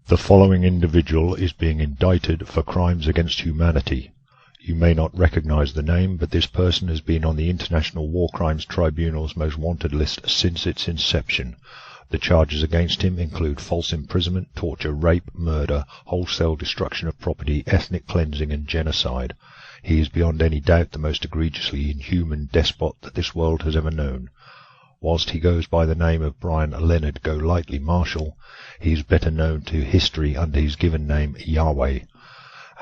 The following individual is being indicted for crimes against humanity. You may not recognize the name, but this person has been on the International War Crimes Tribunal's most wanted list since its inception. The charges against him include false imprisonment, torture, rape, murder, wholesale destruction of property, ethnic cleansing and genocide. He is beyond any doubt the most egregiously inhuman despot that this world has ever known. Whilst he goes by the name of Brian Leonard Golightly Marshall, he is better known to history under his given name Yahweh,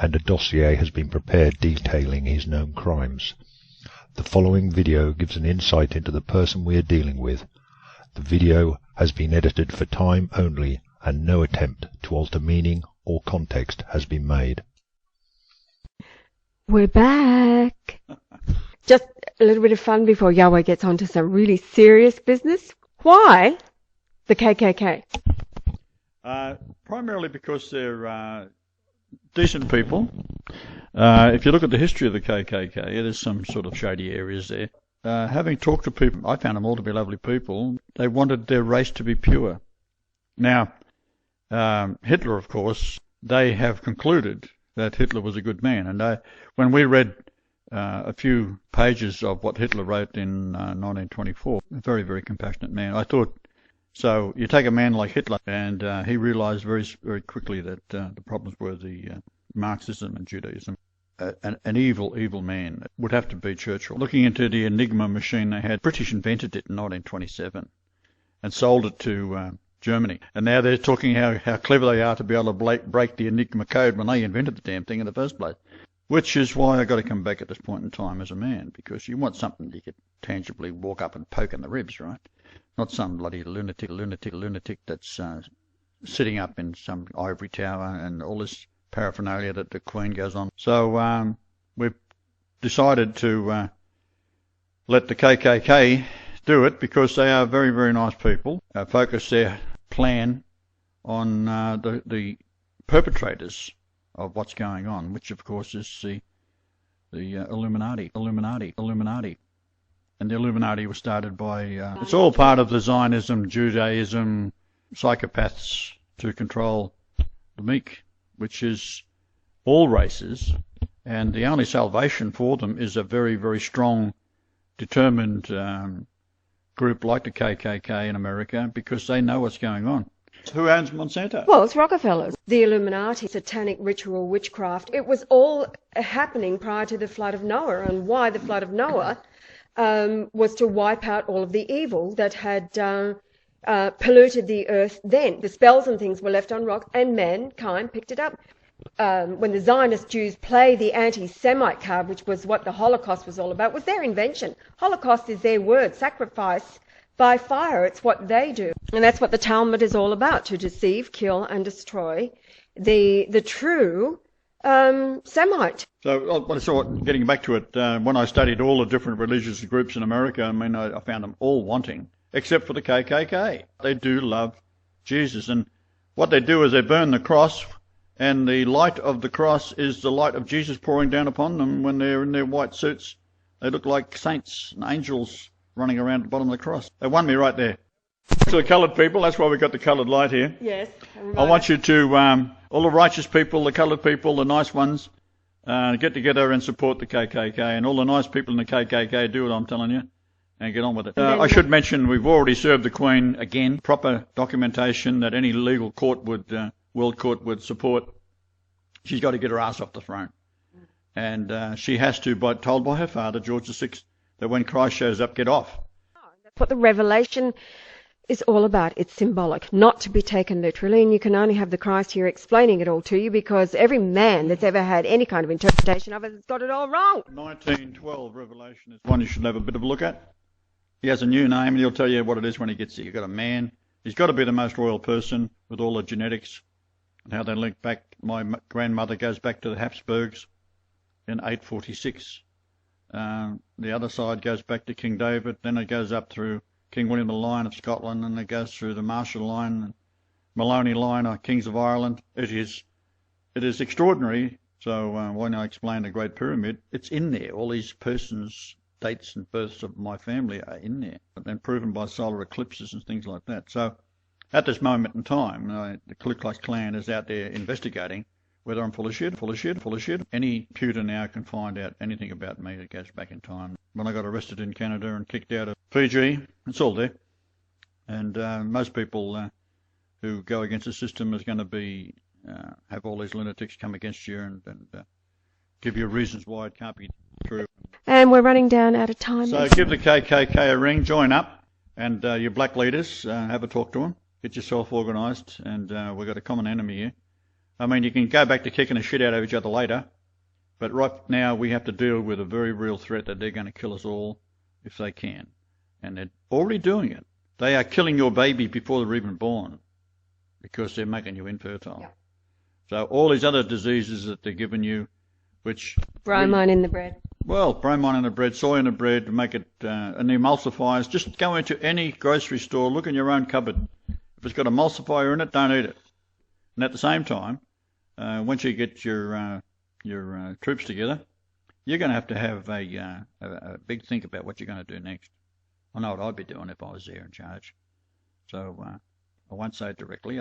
and a dossier has been prepared detailing his known crimes. The following video gives an insight into the person we are dealing with. The video has been edited for time only, and no attempt to alter meaning or context has been made. We're back. Just a little bit of fun before Yahweh gets on to some really serious business. Why the KKK? Primarily because they're decent people. If you look at the history of the KKK, there's some sort of shady areas there. Having talked to people, I found them all to be lovely people. They wanted their race to be pure. Now, Hitler, of course, they have concluded that Hitler was a good man. And when we read a few pages of what Hitler wrote in 1924, a very, very compassionate man, I thought, so you take a man like Hitler, and he realized very, very quickly that the problems were the Marxism and Judaism. An evil, evil man would have to be Churchill. Looking into the Enigma machine they had, British invented it in 1927 and sold it to Germany. And now they're talking how clever they are to be able to break the Enigma code when they invented the damn thing in the first place. Which is why I've got to come back at this point in time as a man, because you want something you could tangibly walk up and poke in the ribs, right? Not some bloody lunatic that's sitting up in some ivory tower and all this paraphernalia that the Queen goes on. So we've decided to let the KKK do it because they are very, very nice people. Focus their plan on the perpetrators of what's going on, which of course is the Illuminati. And the Illuminati was started by, it's all part of the Zionism, Judaism, psychopaths to control the meek, which is all races, and the only salvation for them is a very, very strong, determined group like the KKK in America, because they know what's going on. Who owns Monsanto? Well, it's Rockefellers. The Illuminati, satanic ritual, witchcraft, it was all happening prior to the flood of Noah, and why the flood of Noah was to wipe out all of the evil that had polluted the earth then. The spells and things were left on rock, and mankind picked it up. When the Zionist Jews play the anti-Semite card, which was what the Holocaust was all about, was their invention. Holocaust is their word, sacrifice by fire. It's what they do. And that's what the Talmud is all about, to deceive, kill, and destroy the true Semite. So getting back to it, when I studied all the different religious groups in America, I mean, I found them all wanting, except for the KKK. They do love Jesus, and what they do is they burn the cross, and the light of the cross is the light of Jesus pouring down upon them when they're in their white suits. They look like saints and angels running around the bottom of the cross. They won me right there. To the coloured people, that's why we've got the coloured light here. Yes. I want you to, all the righteous people, the coloured people, the nice ones, get together and support the KKK, and all the nice people in the KKK do it, I'm telling you, and get on with it. I should mention we've already served the Queen again, proper documentation that any legal court would, world court would support. She's got to get her ass off the throne. And she has to, told by her father, George VI, that when Christ shows up, get off. That's what the Revelation is all about. It's symbolic, not to be taken literally, and you can only have the Christ here explaining it all to you, because every man that's ever had any kind of interpretation of it has got it all wrong. 1912 Revelation is one you should have a bit of a look at. He has a new name, and he'll tell you what it is when he gets here. You've got a man. He's got to be the most royal person with all the genetics and how they link back. My grandmother goes back to the Habsburgs in 846. The other side goes back to King David, then it goes up through King William the Lion of Scotland, and it goes through the Marshall line and Maloney line of Kings of Ireland. It is extraordinary. So when I explain the Great Pyramid, it's in there. All these persons, dates and births of my family are in there, and proven by solar eclipses and things like that. So at this moment in time, the Ku Klux Klan is out there investigating whether I'm full of shit. Any computer now can find out anything about me that goes back in time. When I got arrested in Canada and kicked out of Fiji, it's all there. And most people who go against the system is going to be have all these lunatics come against you and give you reasons why it can't be true. And we're running down out of time. So give the KKK a ring, join up, and your black leaders, have a talk to them. Get yourself organised, and we've got a common enemy here. I mean, you can go back to kicking the shit out of each other later, but right now we have to deal with a very real threat that they're going to kill us all if they can. And they're already doing it. They are killing your baby before they're even born because they're making you infertile. Yeah. So all these other diseases that they're giving you, which... Bromine in the bread. Well, bromine in the bread, soy in the bread, make it and the emulsifiers. Just go into any grocery store, look in your own cupboard. If it's got emulsifier in it, don't eat it. And at the same time, once you get your troops together, you're going to have a big think about what you're going to do next. I know what I'd be doing if I was there in charge. So I won't say it directly.